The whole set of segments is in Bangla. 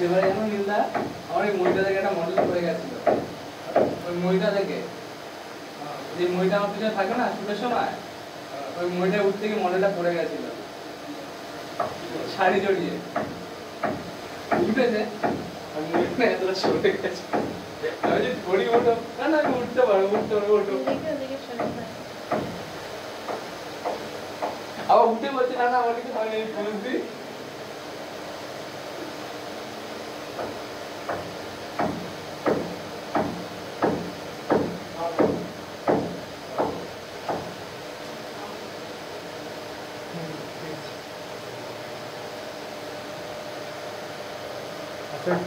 সেবারে যেন নীলদা আমার এই মইটা থেকে একটা মডেল পড়ে গেছিল, ওই মইটা থেকে যে মইটা আমার পিছনে থাকে না শুটের সময়, ওই মইটা উঠতে গিয়ে মডেলটা পড়ে গেছিল শাড়ি জড়িয়ে, উঠেছে আর মইটা এতটা সরে গেছে। আমি যে ধরি ওঠো, না না আমি উঠতে পারবো ওঠো, আবার উঠে বলছে না না আমার কিছু হয়নি বুঝবি।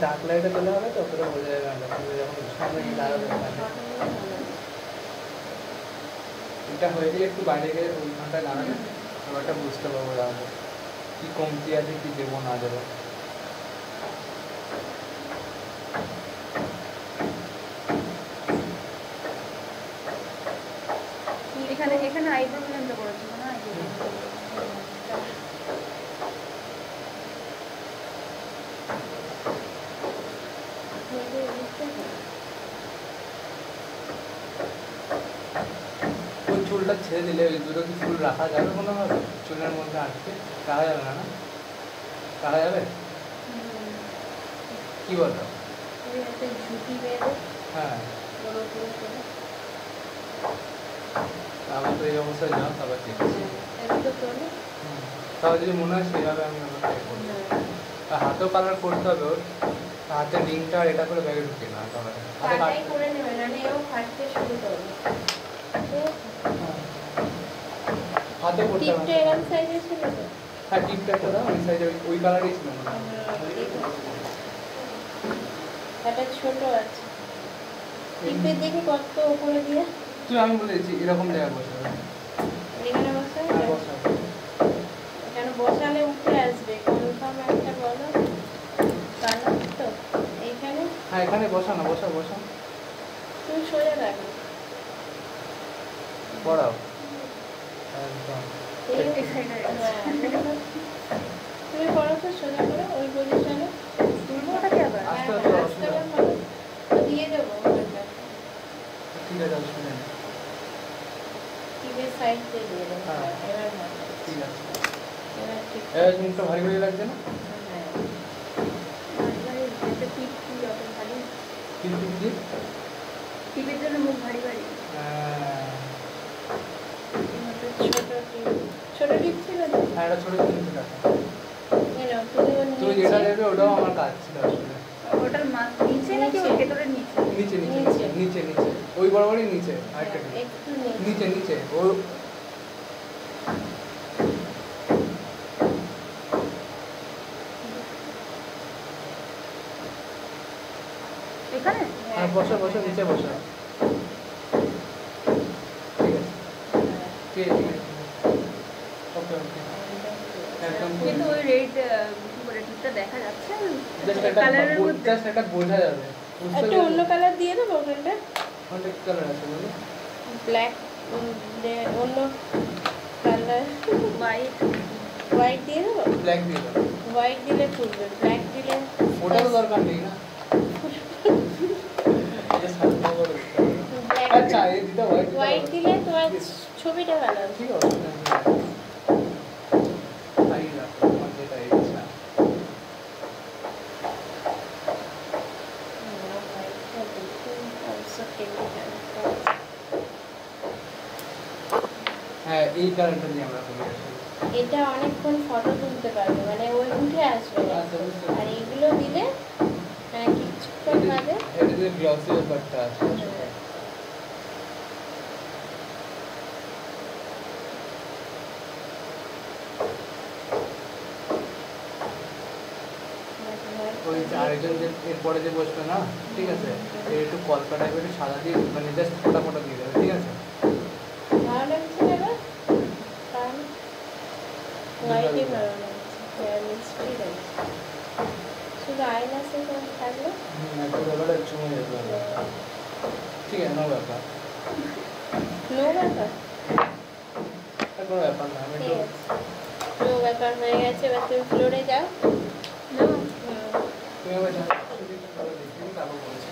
ডার্ক লাইটে চলে হবে তো পুরো বোঝা যাবে না, যখন সামনে দাঁড়াবে এটা হয়ে গিয়ে একটু বাইরে গিয়ে ওইখানটায় দাঁড়াবে, ওটা বুঝতে পারবো দাঁড়াবো কি কমতি আছে কি দেবো না দেবো। এখানে এখানে আইব্রো পর্যন্ত করেছি না, ওই চুলটা ছেড়ে দিলে ওই দুটো কি চুল রাখা যাবে কোনোভাবে চুলের মধ্যে আটকে? রাখা যাবে না না? রাখা যাবে কি বলো? হ্যাঁ তারপর তো এই অবস্থায় যাও তারপর দেখছি, তাহলে যদি মনে হয় সেইভাবে আমি ট্রাই করবো। আর হাতেও কালার করতে হবে, ওর হাতে রিংটা এটা করে ব্যাগে ঢুকে না, তাহলে হাতে করে নেবেন মানে ও ফাটতে শুরু করবে। হাতে করতে হবে। টিপটা এরকম সাইজে ছিল তো? হ্যাঁ টিপটা একটা দাও, ওই সাইজে ওই কালারই ছিল মনে হয়। এটা ছোট আছে, টিপে দেখি কত উপরে দিয়ে। তুই আমি বলেছি এরকম জায়গায় বসাবে, এখানে বসাবে? হ্যাঁ বসাবে। এখানে বসালে উঠে আসবে কনফার্ম একটা বলো কালার তো এইখানে। হ্যাঁ এখানে বসা না, বসা বসা তুমি সোজা রাখো, পড়াও একদম। তুমি পড়ো তো সোজা করে ওই পজিশনে তুলবো ওটাকে আবার আস্তে আস্তে আস্তে দিয়ে দেবো। ঠিক আছে শুনে টিভির সাইড দিয়ে দিয়ে দেবো। এবার ঠিক আছে, এবার ঠিক এই মুখটা ভারী ভারী লাগছে না? কিন্তু কি টিভির জন্য মুখ ভারী ভারী। ছোট টিপ ছিল না? হ্যাঁ এটা ছোট ছিল না, তুমি তুমি যেটা দেবে ওটাও আমার কাজ ছিল আসলে। ওটার নিচে নাকি ওর ভেতরের নিচে? নিচে নিচে নিচে নিচে ওই বরাবরই নিচে, আরেকটা একটু নিচে নিচে ও এখানে। হ্যাঁ বসো বসো নিচে বসো, ঠিক আছে ঠিক আছে ওকে ওকে একদম। কিন্তু ওই রেড করে টিপটা দেখা যাচ্ছে কালারের মধ্যে জাস্ট এটা বোঝা যাবে। একটা অন্য কালার দিয়ে দেবো ওখানটা। অনেক কালার আছে বলো, ব্ল্যাক অন্য কালার হোয়াইট দিয়ে দেবো। ব্ল্যাক দিয়ে দাও, হোয়াইট দিলে ফুলবে, ব্ল্যাক দিলে ওটা তো দরকার নেই না। আচ্ছা এই দিটা হোয়াইট দিলে তোমার ছবিটা ভালো হবে। ঠিক আছে তাই রাখো, তোমার যেটা ইচ্ছা। হ্যাঁ এই কালারটা দিয়ে আমরা করি আসলে। এটা অনেকক্ষণ ফটো তুলতে পারবে, মানে ওই উঠে আসবে না। আর এইগুলো দিলে কিছুক্ষণ বাদে এটা যে গ্লসি ব্যাপারটা আছে ওই আরেকজন যে এরপরে যে বসবে না, ঠিক আছে একটু কলকা টাইপের সাদা দিয়ে মানে জাস্ট ফোটা ফোটা দিয়ে দেবে, ঠিক আছে? ভালো লাগছে না এবার? তাহলে হোয়াইটই ভালো লাগছে, মিষ্টি লাগছে। শুধু আইলাসে থাকলে একটু ব্যাপারটা চুমে যেতে হবে, ঠিক আছে নো ব্যাপার, নো ব্যাপার, কোনো ব্যাপার না। আমি একটু নো ব্যাপার হয়ে গেছে। এবার তুমি ফ্লোরে যাও। তুমি আবার জানো, তারপর দেখি তারপর বলেছি।